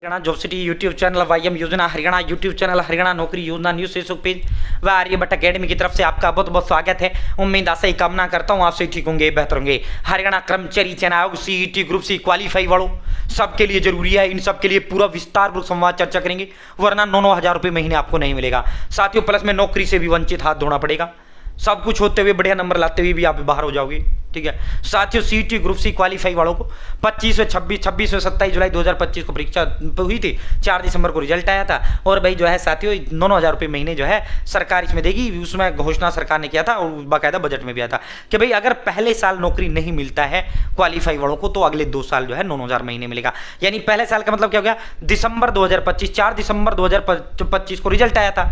Haryana job city YouTube channel YM योजना Haryana YouTube channel Haryana नौकरी योजना न्यूज फेसबुक पेज व आर्यभट्ट अकेडमी की तरफ से आपका बहुत बहुत स्वागत है। उम्मीद आशा ही कामना करता हूँ आपसे ठीक होंगे, बेहतर होंगे। हरियाणा कर्मचारी चयन आयोग सीईटी ग्रुप सी क्वालिफाई वालों सबके लिए जरूरी है। इन सब के लिए पूरा विस्तार संवाद चर्चा करेंगे, वरना 9,000 रुपये महीने आपको नहीं मिलेगा। साथियों प्लस में नौकरी से भी वंचित हाथ धोना पड़ेगा। सब कुछ होते हुए बढ़िया नंबर लाते हुए भी आप बाहर हो जाओगे। ठीक है साथियों, सीईटी ग्रुप सी क्वालिफाई वालों को 25 व 26 व 27 जुलाई 2025 को परीक्षा हुई थी। 4 दिसंबर को रिजल्ट आया था और भाई जो है साथियों 9,000 रुपये महीने जो है सरकार इसमें देगी। उसमें घोषणा सरकार ने किया था और बाकायदा बजट में भी आया था कि भाई अगर पहले साल नौकरी नहीं मिलता है क्वालिफाई वालों को तो अगले 2 साल जो है 9,000 महीने मिलेगा। यानी पहले साल का मतलब क्या हो गया, दिसंबर 2025, 4 दिसंबर 2025 को रिजल्ट आया था।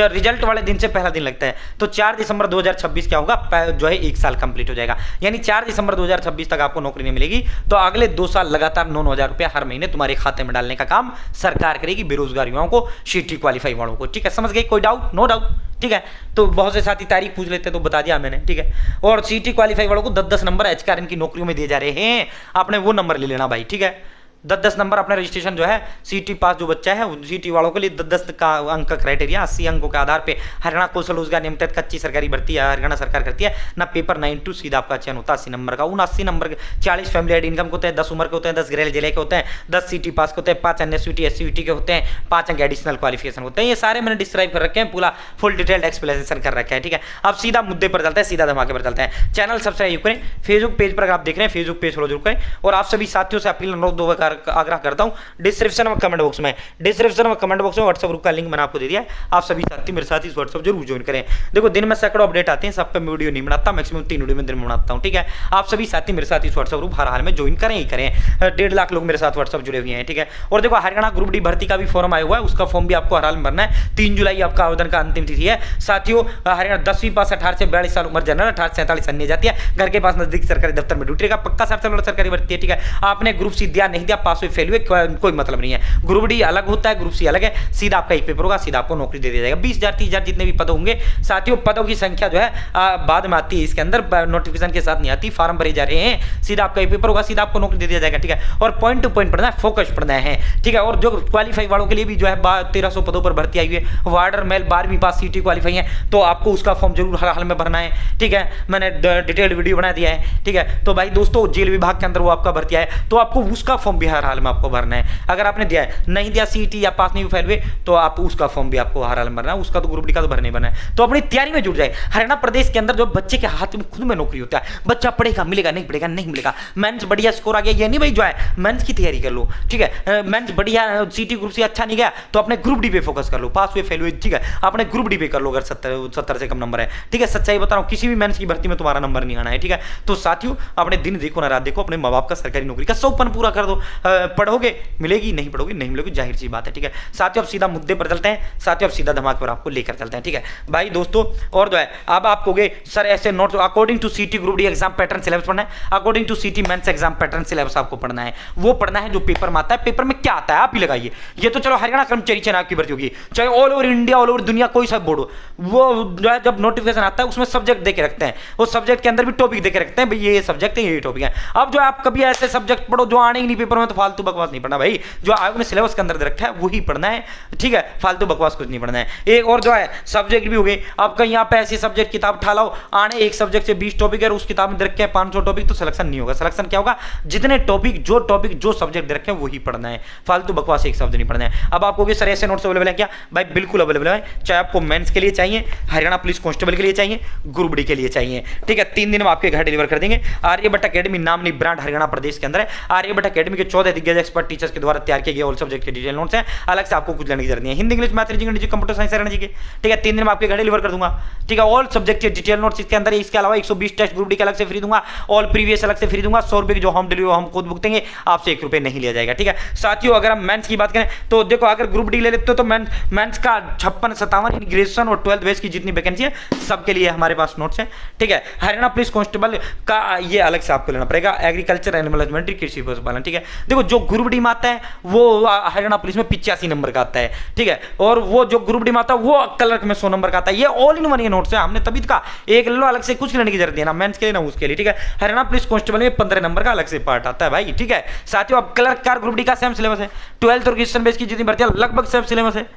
रिजल्ट वाले दिन से पहला दिन लगता है तो 4 दिसंबर 2026 क्या होगा जो है 1 साल कंप्लीट हो जाएगा। यानी 4 दिसंबर 2026 तक आपको नौकरी नहीं मिलेगी तो अगले 2 साल लगातार 9,000 रुपया हर महीने तुम्हारे खाते में डालने का काम सरकार करेगी बेरोजगार युवाओं को, सीईटी क्वालिफाई वालों को। ठीक है, समझ गए? कोई डाउट? No doubt. ठीक है, तो बहुत से साथी तारीख पूछ लेते तो बता दिया मैंने। ठीक है, और सीईटी क्वालिफाई वालों को 10-10 नंबर एचआरएन की नौकरियों में दिए जा रहे हैं। आपने वो नंबर ले लेना भाई। ठीक है, 10-10 नंबर अपने रजिस्ट्रेशन जो है सीटी पास जो बच्चा है सीटी वालों के लिए 10-10 का अंक का क्राइटेरिया 80 अंकों के आधार पे हरियाणा कौशल रोजगार नियम तहत कच्ची सरकारी भर्ती है हरियाणा सरकार करती है ना। पेपर 9-2 सीधा आपका चयन होता है 80 नंबर का। उन 80 नंबर के 40 फैमिली एड इनकम के होते हैं, 10 उम्र के होते हैं, 10 गृह जिले के होते हैं, 10 सीटी पास के होते हैं, 5 एनएसयूटी एसयूटी के होते हैं, 5 अंक एडिशनल क्वालिफिकेशन होते हैं। ये सारे मैंने डिस्क्राइब कर रखे हैं, पूरा फुल डिटेल्ड एक्सप्लेनेशन कर रखा है। ठीक है, अब सीधा मुद्दे पर चलते हैं, सीधा धमाके पर चलते हैं। चैनल सब्सक्राइब करें, फेसबुक पेज पर अगर आप देख रहे हैं फेसबुक पेज फॉलो जरूर करें और आप सभी साथियों से अपील अनुरोध आग्रह करता हूं डिस्क्रिप्शन में कमेंट बॉक्स में व्हाट्सएप ग्रुप का लिंक मैंने आपको दे दिया है। आप सभी साथी मेरे साथ इस व्हाट्सएप जरूर ज्वाइन करें। देखो दिन में सैकड़ों अपडेट आते हैं, सब पे मैं वीडियो नहीं बनाता, मैक्सिमम 3 वीडियो में दिन में बनाता हूं। ठीक है, आप सभी साथी मेरे साथ इस व्हाट्सएप ग्रुप हर हाल में ज्वाइन करें ही करें। 1.5 लाख लोग मेरे साथ व्हाट्सएप जुड़े हुए हैं। ठीक है, और देखो हरियाणा ग्रुप डी भर्ती का भी फॉर्म आया हुआ है, उसका फॉर्म भी आपको हर हाल में भरना है। 3 जुलाई आपका आवेदन का अंतिम तिथि है। साथियों हरियाणा 10वीं पास 18 से 42 साल उम्र जनरल, 18 से 47 अन्य जाती है, घर के पास नजदीक सरकारी दफ्तर में ड्यूटी का पक्का 60 साल सरकारी भर्ती है। ठीक है, आपने ग्रुप सी दिया नहीं दिया, पास हुए फेल हुए कोई मतलब नहीं है। ग्रुप डी अलग होता है, ग्रुप सी अलग है। सीधा आपका एक पेपर होगा, सीधा आपको नौकरी दे दिया जाएगा। 20,000 30,000 जितने भी पद होंगे। साथियों पदों की संख्या जो है बाद में आती है, इसके अंदर नोटिफिकेशन के साथ नहीं आती, फार्म भरे जा रहे हैं। सीधा आपका एक पेपर होगा, सीधा आपको नौकरी दे दिया जाएगा। ठीक है, और पॉइंट टू पॉइंट पढ़ना है, फोकस पढ़ना है। ठीक है, और जो क्वालिफाई वालों के लिए भी जो है 1300 पदों पर भर्ती आई हुई है। वार्डर मेल 12वीं पास सीटी क्वालिफाई है तो आपको उसका फॉर्म जरूर हर हाल में भरना है। ठीक है, मैंने डिटेल्ड वीडियो बना दिया है। ठीक है, तो भाई दोस्तों जेल विभाग के अंदर वो आपका भर्ती है तो आपको उसका फॉर्म भी हर हाल में आपको भरना है। अगर आपने दिया है नहीं दिया सीटी या पास नहीं फेल हुए तो आप उसका फॉर्म भी आपको हर हाल में भरना है। उसका तो ग्रुप डी का तो भरने बना है। तो अपनी तैयारी में जुट जाए। हरियाणा प्रदेश के अंदर जो बच्चे के हाथ में खुद में नौकरी होता है, बच्चा पढ़ेगा मिलेगा नहीं पढ़ेगा नहीं मिलेगा। मेंस बढ़िया स्कोर आ गया ये नहीं भाई जो है मेंस की तैयारी कर लो। ठीक है, मेंस बढ़िया सीटी ग्रुप से अच्छा नहीं गया तो अपने ग्रुप डी पे फोकस कर लो। पास हुए फेल हुए ठीक है अपने ग्रुप डी पे कर लो अगर 70 से कम नंबर है। ठीक है, सच्चाई बता रहा हूँ, किसी भी मेंस की भर्ती में तुम्हारा नंबर नहीं आना है। ठीक है, तो साथियों अपने दिन देखो ना रात देखो, अपने माँ बाप का सरकारी नौकरी का सौपन पूरा कर दो। पढ़ोगे मिलेगी, नहीं पढ़ोगे नहीं मिलेगी, जाहिर सी बात है। ठीक है साथियों, अब सीधा मुद्दे पर चलते हैं। साथियों अब सीधा धमाके पर आपको लेकर चलते हैं। ठीक है भाई दोस्तों, और जो है अब आप कहोगे सर ऐसे नोट अकॉर्डिंग टू सीटी group D exam pattern syllabus पढ़ना है, अकॉर्डिंग टू सीटी मेंस एग्जाम पैटर्न सिलेबस आपको पढ़ना है। वो पढ़ना है जो पेपर में आता है। पेपर में क्या आता है आप ही लगाइए। ये तो चलो हरियाणा कर्मचारी चयन आयोग की भर्ती होगी, चाहे all over India all over दुनिया कोई सा बोर्ड हो, वो जो है जब नोटिफिकेशन आता है उसमें सब्जेक्ट देके रखते हैं, उस सब्जेक्ट के अंदर भी टॉपिक देके रखते हैं भाई ये सब्जेक्ट है ये टॉपिक है। अब जो आप कभी ऐसे सब्जेक्ट पढ़ो जो आने ही नहीं पेपर में तो फालतू बकवास नहीं पढ़ना भाई। जो आयोग ने सिलेबस के अंदर दे रखा है वही पढ़ना है। ठीक है, फालतू बकवास कुछ नहीं पढ़ना है। एक और जो है सब्जेक्ट भी हो गए, आप कहीं यहाँ पे ऐसी सब्जेक्ट किताब उठा लाओ, आने एक सब्जेक्ट से 20 टॉपिक है उस किताब में दे रखे हैं 500 टॉपिक, तो सिलेक्शन नहीं होगा। सिलेक्शन क्या होगा, जितने टॉपिक जो सब्जेक्ट दे रखे हैं वही पढ़ना है, फालतू बकवास एक शब्द नहीं पढ़ना है। अब आपको सर ऐसे नोट्स अवेलेबल है क्या? भाई बिल्कुल अवेलेबल है, चाहे आपको मेंस के लिए चाहिए, हरियाणा पुलिस कांस्टेबल के लिए चाहिए, ग्रुप डी के लिए चाहिए। ठीक है, 3 दिन में आपके घर डिलीवर कर देंगे। आर्यभट्ट अकेडमी नामनी ब्रांड हरियाणा प्रदेश के अंदर है। आर्यभट्ट अकेडमी के 14 दिग्गज एक्सपर्ट टीचर्स के द्वारा तैयार किए गए ऑल सब्जेक्ट के डिटेल नोट्स हैं, अलग से आपको कुछ लेने की जरूरत नहीं है। Hindi English math reasoning computer science Haryana G K. ठीक है, 3 दिन में आपके घर डिलीवर कर दूंगा। ठीक है, ऑल सब्जेक्ट के डिटेल नोट्स इसके अंदर है। इसके अलावा 120 टेस्ट ग्रुप डी के अलग से फ्री दूंगा, ऑल प्रीवियस अलग से फ्री दूंगा। 100 रुपए की जो होम डिलीवरी हम खुद भुगतेंगे, आपसे 1 रुपए नहीं लिया जाएगा। ठीक है साथियों, अगर हम मेंस की बात करें तो देखो अगर ग्रुप डी ले लेते हो तो मेंस का 56-57 ग्रेजुएशन और 12th बेस की जितनी वैकेंसी है सबके लिए हमारे पास नोट्स हैं। ठीक है, हरियाणा पुलिस कांस्टेबल का ये अलग से आपको लेना पड़ेगा। एग्रीकल्चर एनिमल हस्बेंड्री कृषि पशुपालन। ठीक है, देखो जो ग्रुप डी में आता है वो हरियाणा पुलिस में 85 नंबर का आता है, ठीक है, और वो जो ग्रुप डी में आता है वो क्लर्क में 100 नंबर का आता है। ये ऑल इन वन ये नोट्स है, हमने तभी कहा एक ले लो, अलग से कुछ लेने की जरूरत नहीं है, ना मेंस के लिए ना उसके लिए, ठीक है। हरियाणा पुलिस कांस्टेबल में 15 नंबर का अलग से पार्ट आता है भाई, ठीक है। साथियों अब क्लर्क कार ग्रुप डी का सेम सिलेबस है, 12th और क्वेश्चन बेस की जितनी भर्ती है लगभग सेम सिलेबस है,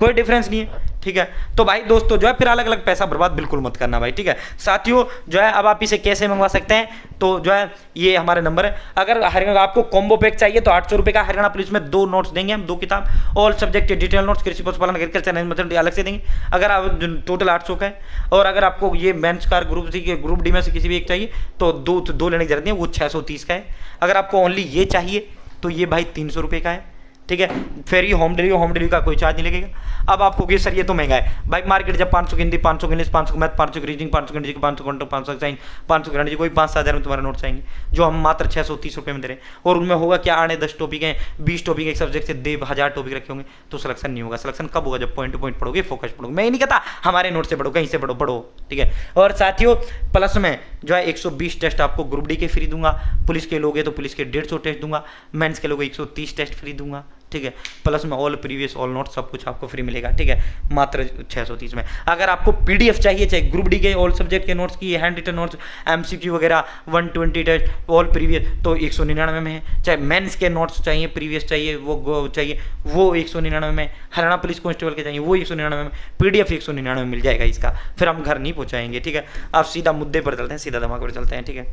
कोई डिफरेंस नहीं है, ठीक है। तो भाई दोस्तों जो है फिर अलग अलग पैसा बर्बाद बिल्कुल मत करना भाई, ठीक है। साथियों जो है अब आप इसे कैसे मंगवा सकते हैं, तो जो है ये हमारे नंबर है। अगर हरियाणा आपको कॉम्बो पैक चाहिए तो 800 रुपये का हरियाणा पुलिस में 2 नोट्स देंगे हम, 2 किताब, ऑल सब्जेक्ट के डिटेल नोट्स, कृषि पशुपालन एग्रीकल्चर मैनेजमेंट अलग से देंगे, अगर आप टोटल 800 का है। और अगर आपको ये मेंस कार ग्रुप सी के ग्रुप डी में से किसी भी एक चाहिए तो दो लेने की जरूरत नहीं है, वो 630 का है। अगर आपको ओनली ये चाहिए तो ये भाई 300 रुपये का है, ठीक है। फिर ये होम डिलीवरी का कोई चार्ज नहीं लगेगा। अब आपको कि सर ये तो महंगा है भाई, मार्केट जब 500 की हिंदी, 500 की इंग्लिश, 500 की मैथ, 500 की रीजनिंग, 500 की इंग्लिश, 500 कंट्रोल, 500 साइंस, 500 की रणजी, कोई 5-7 में तुम्हारे नोट्स आएंगे, जो हम मात्र 630 रुपये में दे रहे हैं। और उनमें होगा क्या, आने 10 टॉपिक हैं, 20 टॉपिक एक सब्जेक्ट से 1000 टॉपिक रखे होंगे, तो सिलेक्शन नहीं होगा। सिलेक्शन कब होगा, जब पॉइंट टू पॉइंट पढ़ोगे, फोकस पढ़ोगे। मैं नहीं कहता हमारे नोट से पढ़ो, कहीं से पढ़ो, ठीक है। और साथियों प्लस में जो है 120 टेस्ट आपको ग्रुप डी के फ्री दूंगा, पुलिस के लोगे तो पुलिस के 150 टेस्ट दूंगा, मेंस के लोगे 130 टेस्ट फ्री दूंगा, ठीक है। प्लस में ऑल प्रीवियस ऑल नोट्स सब कुछ आपको फ्री मिलेगा, ठीक है, मात्र 630 में। अगर आपको पीडीएफ चाहिए, चाहे ग्रुप डी के ऑल सब्जेक्ट के नोट्स की, हैंड रिटन नोट्स, एमसीक्यू वगैरह 120 टेस्ट ऑल प्रीवियस, तो 199 में है। चाहे मेंस के नोट्स चाहिए, प्रीवियस चाहिए, वो चाहिए, वो 199 में। हरियाणा पुलिस कांस्टेबल के चाहिए, वो 199 में। पीडीएफ 199 में मिल जाएगा इसका, फिर हम घर नहीं पहुँचाएंगे, ठीक है। आप सीधा मुद्दे पर चलते हैं, सीधा दिमाग पर चलते हैं, ठीक है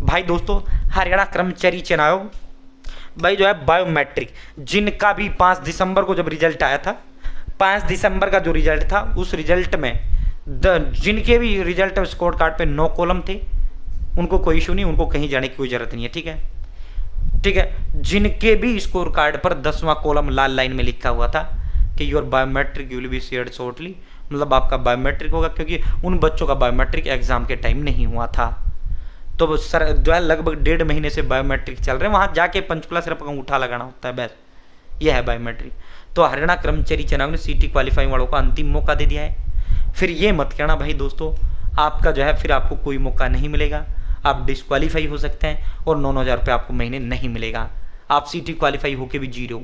भाई। दोस्तों हरियाणा कर्मचारी चयन आयोग भाई जो है बायोमेट्रिक, जिनका भी 5 दिसंबर को जब रिजल्ट आया था, 5 दिसंबर का जो रिजल्ट था उस रिजल्ट में जिनके भी रिजल्ट स्कोर कार्ड पे 9 कॉलम थे, उनको कोई इशू नहीं, उनको कहीं जाने की कोई जरूरत नहीं है, ठीक है, ठीक है। जिनके भी स्कोर कार्ड पर 10वां कॉलम लाल लाइन में लिखा हुआ था कि your biometric will be shared shortly, मतलब आपका बायोमेट्रिक होगा, क्योंकि उन बच्चों का बायोमेट्रिक एग्जाम के टाइम नहीं हुआ था। तो सर जो है लगभग 1.5 महीने से बायोमेट्रिक चल रहे हैं, वहाँ जाके पंचकुला सिर्फ अंगूठा लगाना होता है, बस यह है बायोमेट्रिक। तो हरियाणा कर्मचारी चयन आयोग ने सीटी क्वालिफाइंग वालों को अंतिम मौका दे दिया है। फिर ये मत कहना भाई दोस्तों आपका जो है फिर आपको कोई मौका नहीं मिलेगा, आप डिस्क्वालीफाई हो सकते हैं और 9,000 रुपये आपको महीने नहीं मिलेगा, आप सीटी क्वालिफाई होके भी जी रहे हो।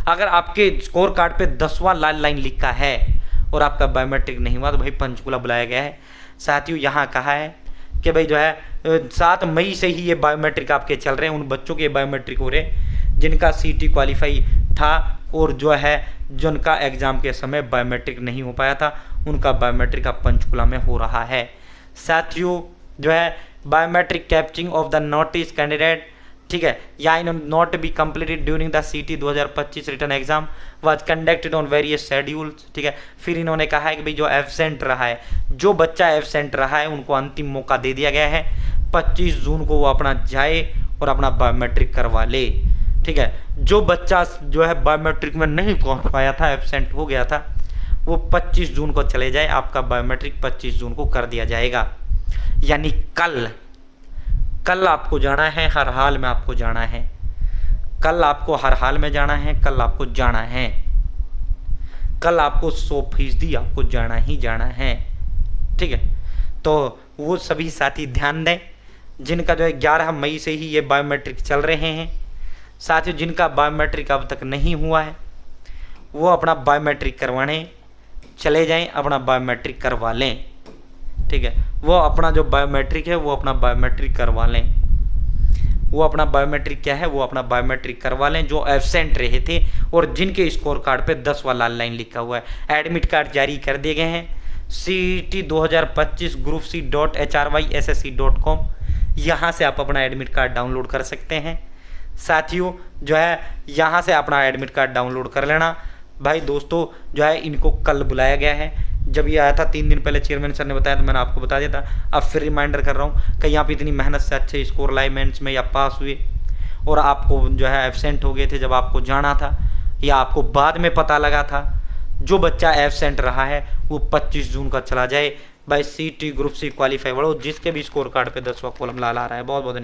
अगर आपके स्कोर कार्ड पे 10वां लाल लाइन लिखा है और आपका बायोमेट्रिक नहीं हुआ तो भाई पंचकुला बुलाया गया है। साथियों यहाँ कहा है कि भाई जो है 7 मई से ही ये बायोमेट्रिक आपके चल रहे हैं, उन बच्चों के बायोमेट्रिक हो रहे हैं जिनका सीटी क्वालिफाई था और जो है जिनका एग्जाम के समय बायोमेट्रिक नहीं हो पाया था, उनका बायोमेट्रिक अब पंचकुला में हो रहा है। साथियों जो है biometric capturing of the notice candidate, ठीक है, या in not be completed during the सीटी 2025 return exam was conducted on various schedules, ठीक है। फिर इन्होंने कहा है कि भाई जो एब्सेंट रहा है, जो बच्चा एब्सेंट रहा है उनको अंतिम मौका दे दिया गया है, 25 जून को वो अपना जाए और अपना बायोमेट्रिक करवा ले, ठीक है। जो बच्चा जो है बायोमेट्रिक में नहीं पहुंच पाया था, एब्सेंट हो गया था, वो 25 जून को चले जाए, आपका बायोमेट्रिक 25 जून को कर दिया जाएगा। यानी कल आपको जाना है, हर हाल में आपको जाना है, कल आपको हर हाल में जाना है, कल आपको जाना है, कल आपको 100% आपको जाना ही जाना है, ठीक है। तो वो सभी साथी ध्यान दें जिनका जो है 11 मई से ही ये बायोमेट्रिक चल रहे हैं। साथियों जिनका बायोमेट्रिक अब तक नहीं हुआ है वो अपना बायोमेट्रिक करवाने चले जाएं, अपना बायोमेट्रिक करवा लें, ठीक है। वो अपना जो बायोमेट्रिक है वो अपना बायोमेट्रिक करवा लें, वो अपना बायोमेट्रिक क्या है, वो अपना बायोमेट्रिक करवा लें जो एब्सेंट रहे थे और जिनके स्कोर कार्ड पे 10वां लाल लाइन लिखा हुआ है। एडमिट कार्ड जारी कर दिए गए हैं, CET 2025 ग्रुप C.HRYSSC.com, यहाँ से आप अपना एडमिट कार्ड डाउनलोड कर सकते हैं। साथियों जो है यहाँ से अपना एडमिट कार्ड डाउनलोड कर लेना। भाई दोस्तों जो है इनको कल बुलाया गया है, जब ये आया था 3 दिन पहले चेयरमैन सर ने बताया तो मैंने आपको बता दिया था, अब फिर रिमाइंडर कर रहा हूँ कि यहाँ पे इतनी मेहनत से अच्छे स्कोर लाए मेंस में या पास हुए और आपको जो है एब्सेंट हो गए थे जब आपको जाना था या आपको बाद में पता लगा था, जो बच्चा एब्सेंट रहा है वो 25 जून का चला जाए। भाई CT ग्रुप C क्वालिफाई बढ़ो, जिसके भी स्कोर कार्ड पे 10वां कॉलम लाल आ रहा है। बहुत बहुत